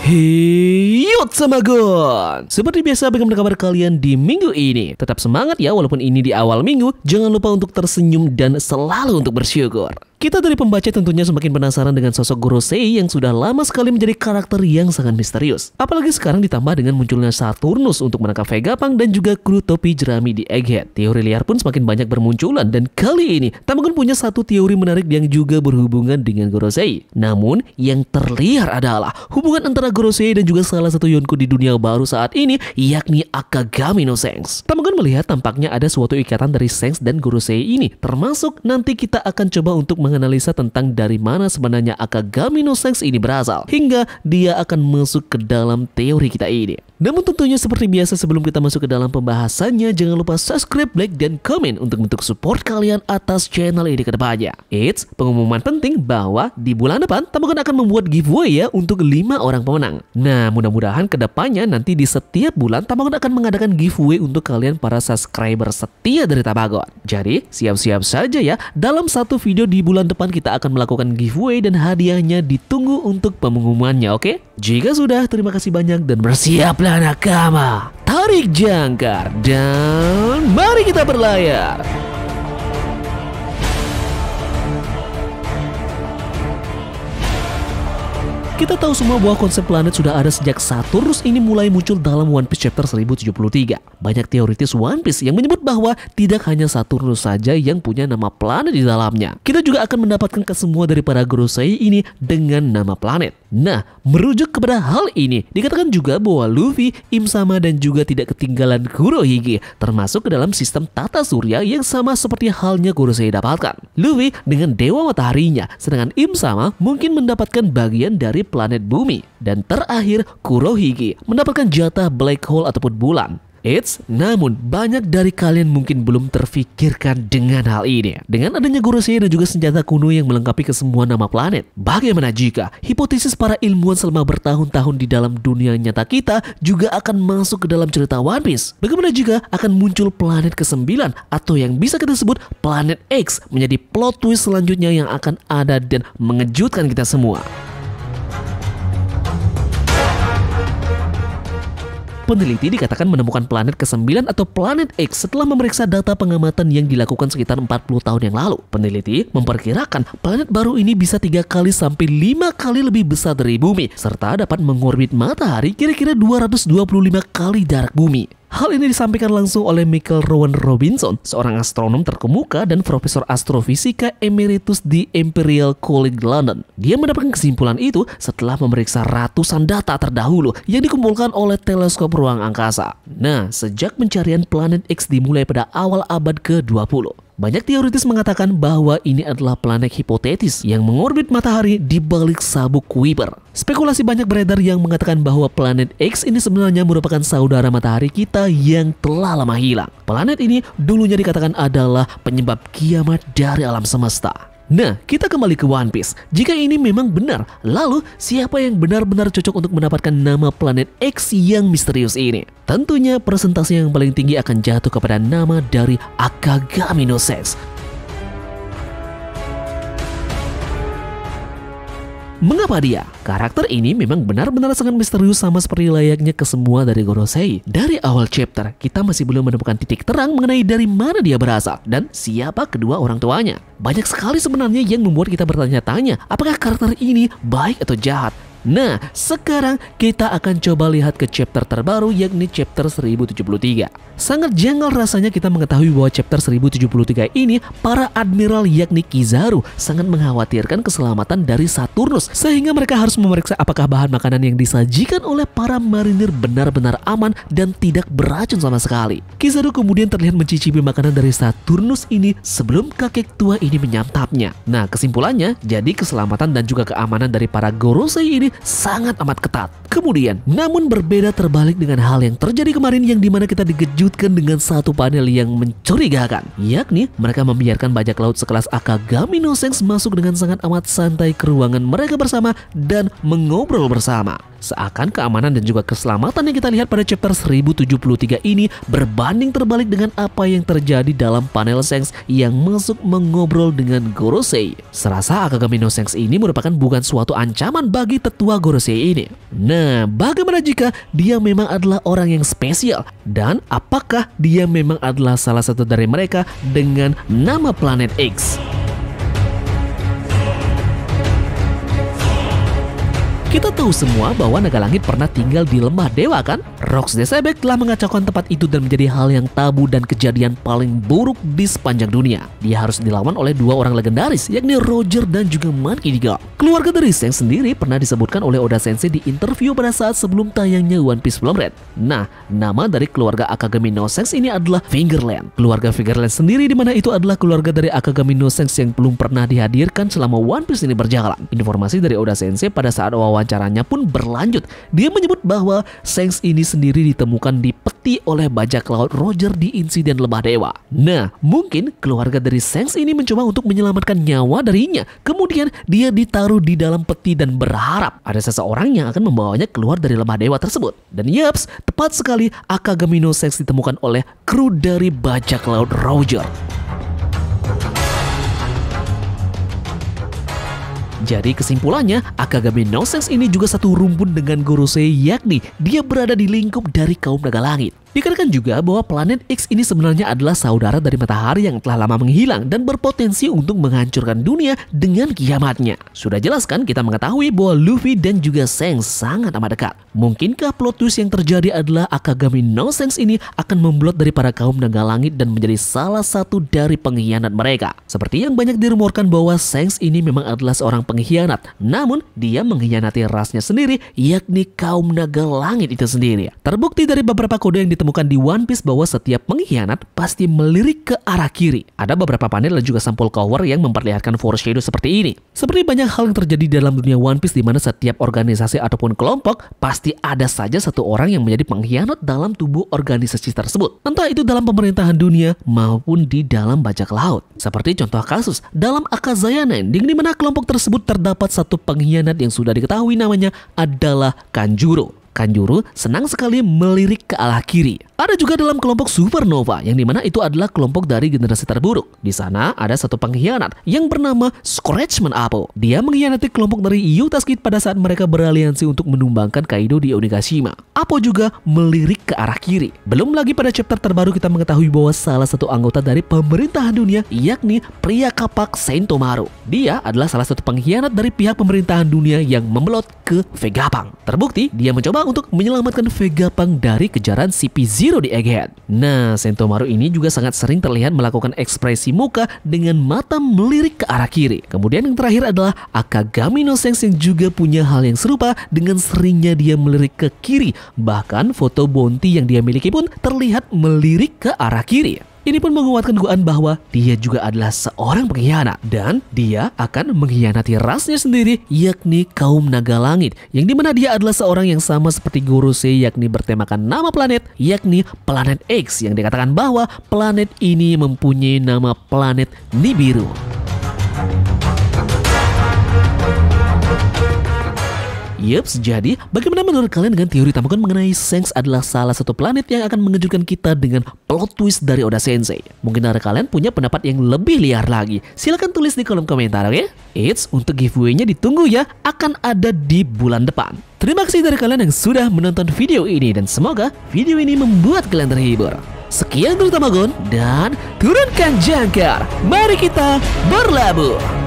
Hey, Yotsamagon! Seperti biasa, bagaimana kabar kalian di minggu ini? Tetap semangat ya, walaupun ini di awal minggu. Jangan lupa untuk tersenyum dan selalu untuk bersyukur. Kita dari pembaca tentunya semakin penasaran dengan sosok Gorosei yang sudah lama sekali menjadi karakter yang sangat misterius. Apalagi sekarang ditambah dengan munculnya Saturnus untuk menangkap Vegapunk dan juga kru topi jerami di Egghead. Teori liar pun semakin banyak bermunculan dan kali ini Tamagon punya satu teori menarik yang juga berhubungan dengan Gorosei. Namun yang terliar adalah hubungan antara Gorosei dan juga salah satu Yonko di dunia baru saat ini, yakni Akagami no Sense. Tamagon melihat tampaknya ada suatu ikatan dari Sense dan Gorosei ini, termasuk nanti kita akan coba untuk menganalisa tentang dari mana sebenarnya Akagami no Sense ini berasal, hingga dia akan masuk ke dalam teori kita ini. Namun tentunya seperti biasa, sebelum kita masuk ke dalam pembahasannya, jangan lupa subscribe, like, dan komen untuk bentuk support kalian atas channel ini ke depannya. Eits, pengumuman penting bahwa di bulan depan Tamagon akan membuat giveaway ya untuk 5 orang pemenang. Nah, mudah-mudahan ke depannya nanti di setiap bulan Tamagon akan mengadakan giveaway untuk kalian para subscriber setia dari Tamagon. Jadi, siap-siap saja ya, dalam satu video di bulan depan kita akan melakukan giveaway dan hadiahnya ditunggu untuk pengumumannya, oke? Jika sudah, terima kasih banyak dan bersiaplah nakama. Tarik jangkar dan mari kita berlayar. Kita tahu semua bahwa konsep planet sudah ada sejak Saturnus ini mulai muncul dalam One Piece chapter 1073. Banyak teoritis One Piece yang menyebut bahwa tidak hanya Saturnus saja yang punya nama planet di dalamnya. Kita juga akan mendapatkan kesemua dari para Gorosei ini dengan nama planet. Nah, merujuk kepada hal ini, dikatakan juga bahwa Luffy, Im Sama, dan juga tidak ketinggalan Kurohige termasuk ke dalam sistem tata surya yang sama seperti halnya Gorosei dapatkan. Luffy dengan Dewa Mataharinya, sedangkan Im Sama mungkin mendapatkan bagian dari planet bumi, dan terakhir Kurohige mendapatkan jatah black hole ataupun bulan. Namun banyak dari kalian mungkin belum terfikirkan dengan hal ini. Dengan adanya Gorosei dan juga senjata kuno yang melengkapi kesemua nama planet, bagaimana jika hipotesis para ilmuwan selama bertahun-tahun di dalam dunia nyata kita juga akan masuk ke dalam cerita One Piece? Bagaimana jika akan muncul planet ke-9 atau yang bisa kita sebut planet X menjadi plot twist selanjutnya yang akan ada dan mengejutkan kita semua? Peneliti dikatakan menemukan planet ke-9 atau planet X setelah memeriksa data pengamatan yang dilakukan sekitar 40 tahun yang lalu. Peneliti memperkirakan planet baru ini bisa 3 kali sampai 5 kali lebih besar dari bumi, serta dapat mengorbit matahari kira-kira 225 kali jarak bumi. Hal ini disampaikan langsung oleh Michael Rowan Robinson, seorang astronom terkemuka dan profesor astrofisika emeritus di Imperial College London. Dia mendapatkan kesimpulan itu setelah memeriksa ratusan data terdahulu yang dikumpulkan oleh teleskop ruang angkasa. Nah, sejak pencarian planet X dimulai pada awal abad ke-20. Banyak teoritis mengatakan bahwa ini adalah planet hipotetis yang mengorbit matahari di balik sabuk Kuiper. Spekulasi banyak beredar yang mengatakan bahwa planet X ini sebenarnya merupakan saudara matahari kita yang telah lama hilang. Planet ini dulunya dikatakan adalah penyebab kiamat dari alam semesta. Nah, kita kembali ke One Piece. Jika ini memang benar, lalu siapa yang benar-benar cocok untuk mendapatkan nama planet X yang misterius ini? Tentunya presentasi yang paling tinggi akan jatuh kepada nama dari Akagami no Sense. Mengapa dia? Karakter ini memang benar-benar sangat misterius sama seperti layaknya kesemua dari Gorosei. Dari awal chapter, kita masih belum menemukan titik terang mengenai dari mana dia berasal dan siapa kedua orang tuanya. Banyak sekali sebenarnya yang membuat kita bertanya-tanya, apakah karakter ini baik atau jahat? Nah, sekarang kita akan coba lihat ke chapter terbaru, yakni chapter 1073. Sangat janggal rasanya kita mengetahui bahwa chapter 1073 ini para admiral yakni Kizaru sangat mengkhawatirkan keselamatan dari Saturnus, sehingga mereka harus memeriksa apakah bahan makanan yang disajikan oleh para marinir benar-benar aman dan tidak beracun sama sekali. Kizaru kemudian terlihat mencicipi makanan dari Saturnus ini sebelum kakek tua ini menyantapnya. Nah, kesimpulannya, jadi keselamatan dan juga keamanan dari para Gorosei ini sangat amat ketat. Kemudian, namun berbeda terbalik dengan hal yang terjadi kemarin yang dimana kita dikejutkan dikejutkan dengan satu panel yang mencurigakan, yakni mereka membiarkan bajak laut sekelas Akagami no Sense masuk dengan sangat amat santai ke ruangan mereka bersama dan mengobrol bersama. Seakan keamanan dan juga keselamatan yang kita lihat pada chapter 1073 ini berbanding terbalik dengan apa yang terjadi dalam panel Sense yang masuk mengobrol dengan Gorosei. Serasa Akagami no Sense ini merupakan bukan suatu ancaman bagi tetua Gorosei ini. Nah, bagaimana jika dia memang adalah orang yang spesial? Dan apakah dia memang adalah salah satu dari mereka dengan nama Planet X? Kita tahu semua bahwa naga langit pernah tinggal di lembah dewa kan? Rox the Sebek telah mengacaukan tempat itu dan menjadi hal yang tabu dan kejadian paling buruk di sepanjang dunia. Dia harus dilawan oleh dua orang legendaris, yakni Roger dan juga Monkey D. Garp. Keluarga dari Sengs sendiri pernah disebutkan oleh Oda Sensei di interview pada saat sebelum tayangnya One Piece Film Red. Nah, nama dari keluarga Akagami no Sense ini adalah Fingerland. Keluarga Fingerland sendiri di mana itu adalah keluarga dari Akagami no Sense yang belum pernah dihadirkan selama One Piece ini berjalan. Informasi dari Oda Sensei pada saat wawancaranya pun berlanjut. Dia menyebut bahwa Sengs ini sendiri ditemukan di peti oleh bajak laut Roger di insiden lembah dewa. Nah, mungkin keluarga dari Sengs ini mencoba untuk menyelamatkan nyawa darinya. Kemudian dia ditaruh di dalam peti dan berharap ada seseorang yang akan membawanya keluar dari lembah dewa tersebut. Dan yaps, tepat sekali Akagami no Sense ditemukan oleh kru dari bajak laut Roger. Jadi kesimpulannya, Akagami no Sense ini juga satu rumpun dengan Gorosei, yakni dia berada di lingkup dari kaum naga langit. Dikatakan juga bahwa Planet X ini sebenarnya adalah saudara dari matahari yang telah lama menghilang dan berpotensi untuk menghancurkan dunia dengan kiamatnya. Sudah jelas kan kita mengetahui bahwa Luffy dan juga Sengs sangat amat dekat. Mungkinkah plot twist yang terjadi adalah Akagami no Sense ini akan memblot dari para kaum naga langit dan menjadi salah satu dari pengkhianat mereka? Seperti yang banyak dirumorkan bahwa Sengs ini memang adalah seorang pengkhianat, namun dia mengkhianati rasnya sendiri, yakni kaum naga langit itu sendiri. Terbukti dari beberapa kode yang ditemukan di One Piece bahwa setiap pengkhianat pasti melirik ke arah kiri. Ada beberapa panel dan juga sampul cover yang memperlihatkan foreshadow seperti ini. Seperti banyak hal yang terjadi dalam dunia One Piece di mana setiap organisasi ataupun kelompok pasti ada saja satu orang yang menjadi pengkhianat dalam tubuh organisasi tersebut. Entah itu dalam pemerintahan dunia maupun di dalam bajak laut. Seperti contoh kasus dalam Akazaya Ending di mana kelompok tersebut terdapat satu pengkhianat yang sudah diketahui namanya adalah Kanjuro. Kanjuro senang sekali melirik ke arah kiri. Ada juga dalam kelompok Supernova yang dimana itu adalah kelompok dari generasi terburuk. Di sana ada satu pengkhianat yang bernama Scratchman Apple. Dia mengkhianati kelompok dari Yuta Skid pada saat mereka beraliansi untuk menumbangkan Kaido di Onigashima. Apple juga melirik ke arah kiri. Belum lagi pada chapter terbaru kita mengetahui bahwa salah satu anggota dari pemerintahan dunia yakni pria kapak Sentomaru. Dia adalah salah satu pengkhianat dari pihak pemerintahan dunia yang membelot ke Vegapunk. Terbukti dia mencoba untuk menyelamatkan Vegapunk dari kejaran CP0 di Egghead. Nah, Sentomaru ini juga sangat sering terlihat melakukan ekspresi muka dengan mata melirik ke arah kiri. Kemudian yang terakhir adalah Akagami no Sense yang juga punya hal yang serupa dengan seringnya dia melirik ke kiri. Bahkan foto Bounty yang dia miliki pun terlihat melirik ke arah kiri. Ini pun menguatkan dugaan bahwa dia juga adalah seorang pengkhianat dan dia akan mengkhianati rasnya sendiri, yakni kaum naga langit, yang dimana dia adalah seorang yang sama seperti Gorosei, yakni bertemakan nama planet, yakni Planet X, yang dikatakan bahwa planet ini mempunyai nama planet Nibiru. Yups, jadi bagaimana menurut kalian dengan teori tambahan mengenai Sengs adalah salah satu planet yang akan mengejutkan kita dengan plot twist dari Oda Sensei? Mungkin dari kalian punya pendapat yang lebih liar lagi. Silahkan tulis di kolom komentar, oke? Eits, untuk giveaway-nya ditunggu ya, akan ada di bulan depan. Terima kasih dari kalian yang sudah menonton video ini dan semoga video ini membuat kalian terhibur. Sekian dari Tamagon dan turunkan jangkar. Mari kita berlabuh.